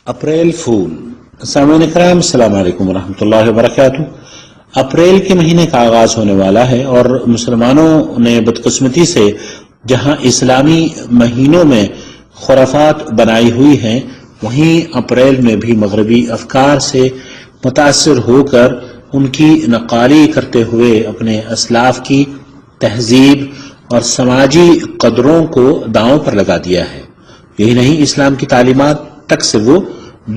April فول۔ سامعین کرام، السلام علیکم ورحمۃ اللہ وبرکاتہ۔ اپریل کے مہینے کا آغاز ہونے والا ہے اور مسلمانوں نے بدقسمتی سے جہاں اسلامی مہینوں میں خرافات بنائی ہوئی ہیں، وہیں اپریل میں بھی مغربی افکار سے متاثر ہو کر ان کی نقالی کرتے ہوئے اپنے اسلاف کی تہذیب اور سماجی قدروں کو داؤں پر لگا دیا ہے۔ یہی نہیں، اسلام کی تعلیمات تک سے وہ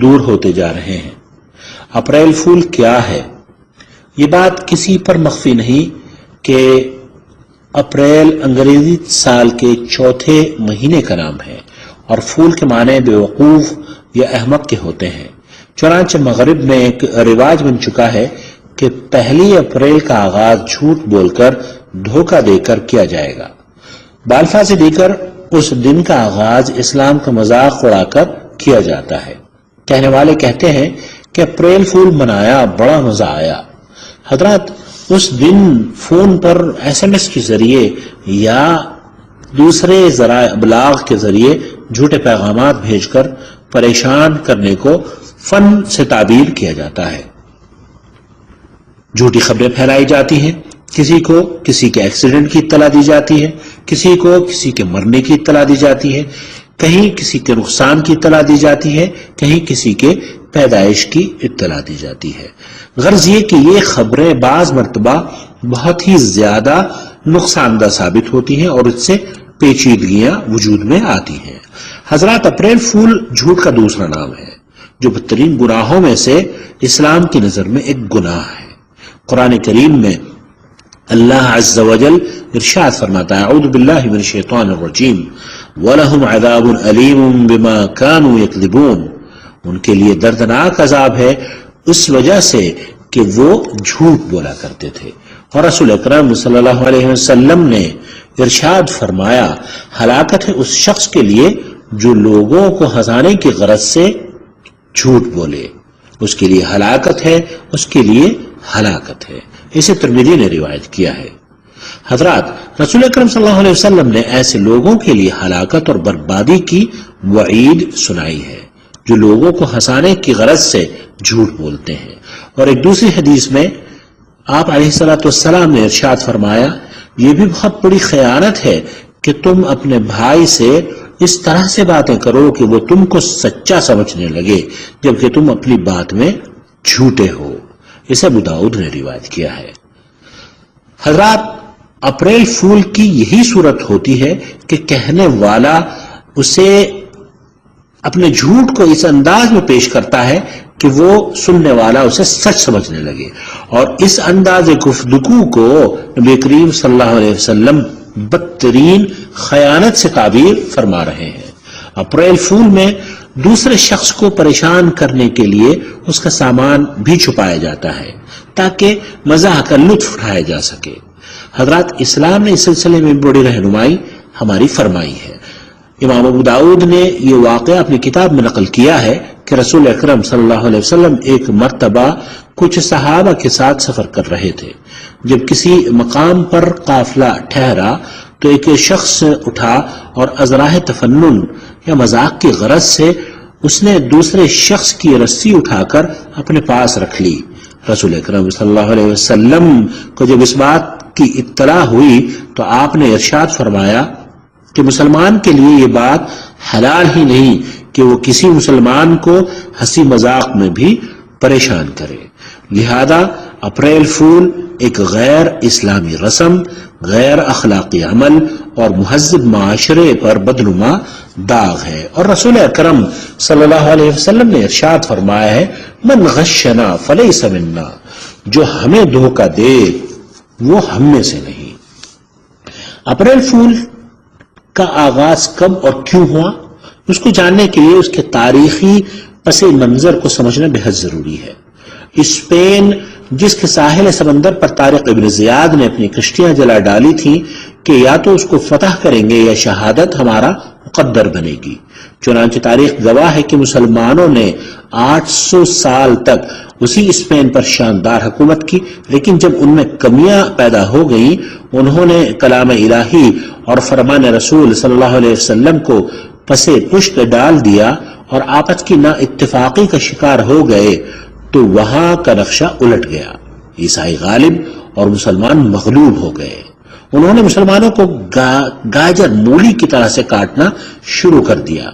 دور ہوتے جا رہے ہیں۔ اپریل فول کیا ہے؟ یہ بات کسی پر مخفی نہیں کہ اپریل انگریزی سال کے چوتھے مہینے کا نام ہے اور فول کے معنی بے وقوف یا احمق کے ہوتے ہیں۔ چنانچہ مغرب میں ایک رواج بن چکا ہے کہ پہلی اپریل کا آغاز جھوٹ بول کر، دھوکہ دے کر کیا جائے گا۔ بالفاظ دیگر اس دن کا آغاز اسلام کا مذاق اڑا کر کیا جاتا ہے۔ کہنے والے کہتے ہیں کہ اپریل فول منایا، بڑا مزہ آیا۔ حضرات، اس دن فون پر SMS کے ذریعے یا دوسرے ذرائع ابلاغ کے ذریعے جھوٹے پیغامات بھیج کر پریشان کرنے کو فن سے تعبیر کیا جاتا ہے۔ جھوٹی خبریں پھیلائی جاتی ہیں، کسی کو کسی کے ایکسیڈنٹ کی اطلاع دی جاتی ہے، کسی کو کسی کے مرنے کی اطلاع دی جاتی ہے، کہیں کسی کے نقصان کی اطلاع دی جاتی ہے، کہیں کسی کے پیدائش کی اطلاع دی جاتی ہے۔ غرض یہ کہ یہ خبریں بعض مرتبہ بہت ہی زیادہ نقصان دہ ثابت ہوتی ہیں اور اس سے پیچیدگیاں وجود میں آتی ہیں۔ حضرات، اپریل فول جھوٹ کا دوسرا نام ہے جو بدترین گناہوں میں سے اسلام کی نظر میں ایک گناہ ہے۔ قرآن کریم میں اللہ عز و جل ارشاد فرماتا ہے، اعوذ باللہ من الشیطان الرجیم، وَلَهُمْ عَذَابٌ عَلِيمٌ بِمَا كَانُوا يَكْذِبُونَ۔ ان کے لیے دردناک عذاب ہے اس وجہ سے کہ وہ جھوٹ بولا کرتے تھے۔ اور رسول اکرم صلی اللہ علیہ وسلم نے ارشاد فرمایا، ہلاکت ہے اس شخص کے لیے جو لوگوں کو ہنسانے کی غرض سے جھوٹ بولے، اس کے لیے ہلاکت ہے، اس کے لیے ہلاکت ہے۔ اسے ترمذی نے روایت کیا ہے۔ حضرات، رسول اکرم صلی اللہ علیہ وسلم نے ایسے لوگوں کے لیے ہلاکت اور بربادی کی وعید سنائی ہے جو لوگوں کو ہنسانے کی غرض سے جھوٹ بولتے ہیں۔ اور ایک دوسری حدیث میں آپ علیہ الصلوۃ والسلام نے ارشاد فرمایا، یہ بھی بہت بڑی خیانت ہے کہ تم اپنے بھائی سے اس طرح سے باتیں کرو کہ وہ تم کو سچا سمجھنے لگے جبکہ تم اپنی بات میں جھوٹے ہو۔ اسے ابو داؤد نے روایت کیا ہے۔ حضرات، اپریل فول کی یہی صورت ہوتی ہے کہ کہنے والا اسے اپنے جھوٹ کو اس انداز میں پیش کرتا ہے کہ وہ سننے والا اسے سچ سمجھنے لگے، اور اس انداز گفتگو کو نبی کریم صلی اللہ علیہ وسلم بدترین خیانت سے تعبیر فرما رہے ہیں۔ اپریل فول میں دوسرے شخص کو پریشان کرنے کے لیے اس کا سامان بھی چھپایا جاتا ہے تاکہ مزاح کا لطف اٹھایا جا سکے۔ حضرات، اسلام نے اس سلسلے میں بڑی رہنمائی ہماری فرمائی ہے۔ امام ابو داؤد نے یہ واقعہ اپنی کتاب میں نقل کیا ہے کہ رسول اکرم صلی اللہ علیہ وسلم ایک مرتبہ کچھ صحابہ کے ساتھ سفر کر رہے تھے۔ جب کسی مقام پر قافلہ ٹھہرا تو ایک شخص اٹھا اور از راہ تفنن یا مذاق کی غرض سے اس نے دوسرے شخص کی رسی اٹھا کر اپنے پاس رکھ لی۔ رسول اکرم صلی اللہ علیہ وسلم کو جب اس بات کی اطلاع ہوئی تو آپ نے ارشاد فرمایا کہ مسلمان کے لیے یہ بات حلال ہی نہیں کہ وہ کسی مسلمان کو ہنسی مذاق میں بھی پریشان کرے۔ لہذا اپریل فول ایک غیر اسلامی رسم، غیر اخلاقی عمل اور مہذب معاشرے پر بدنما داغ ہے۔ اور رسول اکرم صلی اللہ علیہ وسلم نے ارشاد فرمایا ہے، من غشنا فلیس منا، جو ہمیں دھوکہ دے وہ ہم میں سے نہیں۔ اپریل فول کا آغاز کب اور کیوں ہوا، اس کو جاننے کے لیے اس کے تاریخی پس منظر کو سمجھنا بہت ضروری ہے۔ اسپین جس کے ساحل سمندر پر طارق ابن زیاد نے اپنی کشتیاں جلا ڈالی تھیں کہ یا تو اس کو فتح کریں گے یا شہادت ہمارا مقدر بنے گی۔ چنانچہ تاریخ گواہ ہے کہ مسلمانوں نے 800 سال تک اسی اسپین پر شاندار حکومت کی، لیکن جب ان میں کمیاں پیدا ہو گئیں، انہوں نے کلام الہی اور فرمان رسول صلی اللہ علیہ وسلم کو پسے پشت ڈال دیا اور آپس کی نا اتفاقی کا شکار ہو گئے تو وہاں کا نقشہ الٹ گیا. عیسائی غالب اور مسلمان مغلوب ہو گئے. انہوں نے مسلمانوں کو گاجر مولی کی طرح سے کاٹنا شروع کر دیا.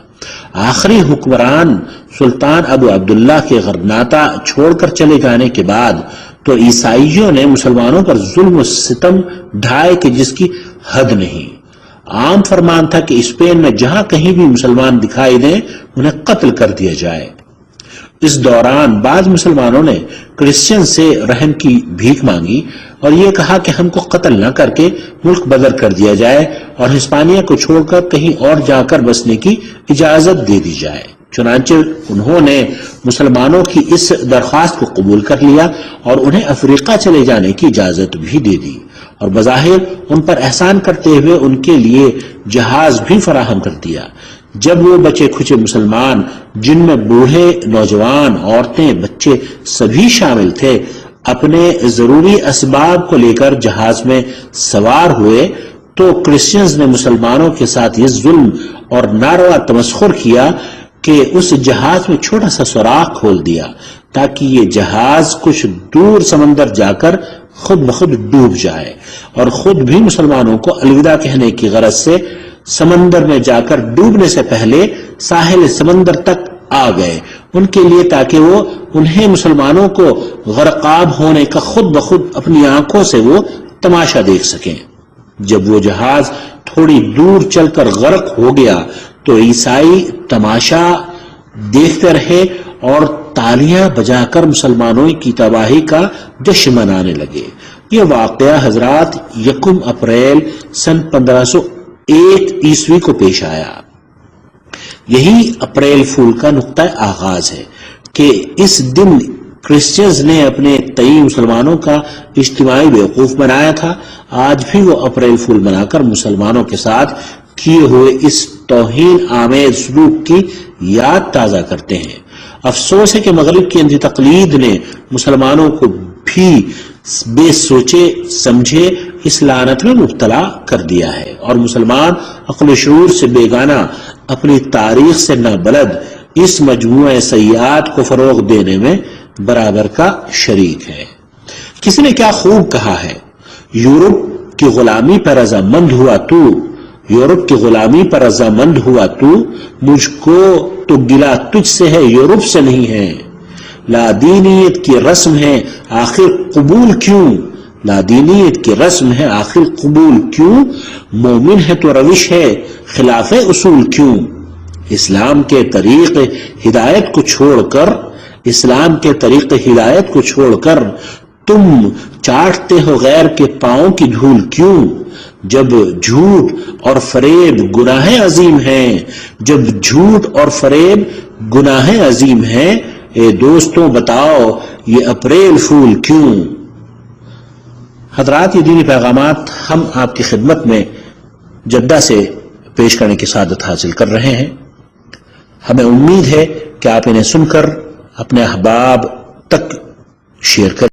آخری حکمران سلطان ابو عبداللہ کے غرناطہ چھوڑ کر چلے جانے کے بعد تو عیسائیوں نے مسلمانوں پر ظلم و ستم ڈھائے کہ جس کی حد نہیں. عام فرمان تھا کہ اسپین میں جہاں کہیں بھی مسلمان دکھائی دیں انہیں قتل کر دیا جائے. اس دوران بعض مسلمانوں نے کرسچن سے رحم کی بھیک مانگی اور یہ کہا کہ ہم کو قتل نہ کر کے ملک بدر کر دیا جائے اور ہسپانیہ کو چھوڑ کر کہیں اور جا کر بسنے کی اجازت دے دی جائے. چنانچہ انہوں نے مسلمانوں کی اس درخواست کو قبول کر لیا اور انہیں افریقہ چلے جانے کی اجازت بھی دے دی اور بظاہر ان پر احسان کرتے ہوئے ان کے لیے جہاز بھی فراہم کر دیا. جب وہ بچے کھچے مسلمان جن میں بوڑھے، نوجوان، عورتیں، بچے سبھی شامل تھے اپنے ضروری اسباب کو لے کر جہاز میں سوار ہوئے تو کرسچنز نے مسلمانوں کے ساتھ یہ ظلم اور ناروا تمسخر کیا کہ اس جہاز میں چھوٹا سا سوراخ کھول دیا تاکہ یہ جہاز کچھ دور سمندر جا کر خود بخود ڈوب جائے، اور خود بھی مسلمانوں کو الوداع کہنے کی غرض سے سمندر میں جا کر ڈوبنے سے پہلے ساحل سمندر تک آ گئے ان کے لیے تاکہ وہ انہیں مسلمانوں کو غرقاب ہونے کا خود بخود اپنی آنکھوں سے وہ تماشا دیکھ سکیں. جب وہ جہاز تھوڑی دور چل کر غرق ہو گیا تو عیسائی تماشا دیکھتے رہے اور تالیاں بجا کر مسلمانوں کی تباہی کا جشن منانے لگے. یہ واقعہ حضرات 1 اپریل سن 1501 عیسوی کو پیش آیا. یہی اپریل فول کا نقطہ آغاز ہے کہ اس دن کرسچنز نے اپنے تئیں مسلمانوں کا اجتماعی بیوقوف بنایا تھا. آج بھی وہ اپریل فول بنا کر مسلمانوں کے ساتھ کیے ہوئے اس توہین آمیز سلوک کی یاد تازہ کرتے ہیں. افسوس ہے کہ مغرب کی اندھی تقلید نے مسلمانوں کو بھی بے سوچے سمجھے اس لعنت میں مبتلا کر دیا ہے اور مسلمان عقل و شعور سے بیگانہ، اپنی تاریخ سے نابلد اس مجموعہ سیئات کو فروغ دینے میں برابر کا شریک ہے. کسی نے کیا خوب کہا ہے، یورپ کی غلامی پر رضامند ہوا تو، یورپ کی غلامی پر رضامند ہوا تو، مجھ کو تو گلا تجھ سے ہے یورپ سے نہیں ہے. لادینیت کی رسم ہے آخر قبول کیوں، لادینیت کی رسم ہے آخر قبول کیوں، مومن ہے تو روش ہے خلاف اصول کیوں. اسلام کے طریق ہدایت کو چھوڑ کر، اسلام کے طریق ہدایت کو چھوڑ کر تم چاٹتے ہو غیر کے پاؤں کی دھول کیوں. جب جھوٹ اور فریب گناہ عظیم ہیں، جب جھوٹ اور فریب گناہ عظیم ہیں، اے دوستوں بتاؤ یہ اپریل فول کیوں. حضرات، یہ دینی پیغامات ہم آپ کی خدمت میں جدہ سے پیش کرنے کی سعادت حاصل کر رہے ہیں. ہمیں امید ہے کہ آپ انہیں سن کر اپنے احباب تک شیئر کریں.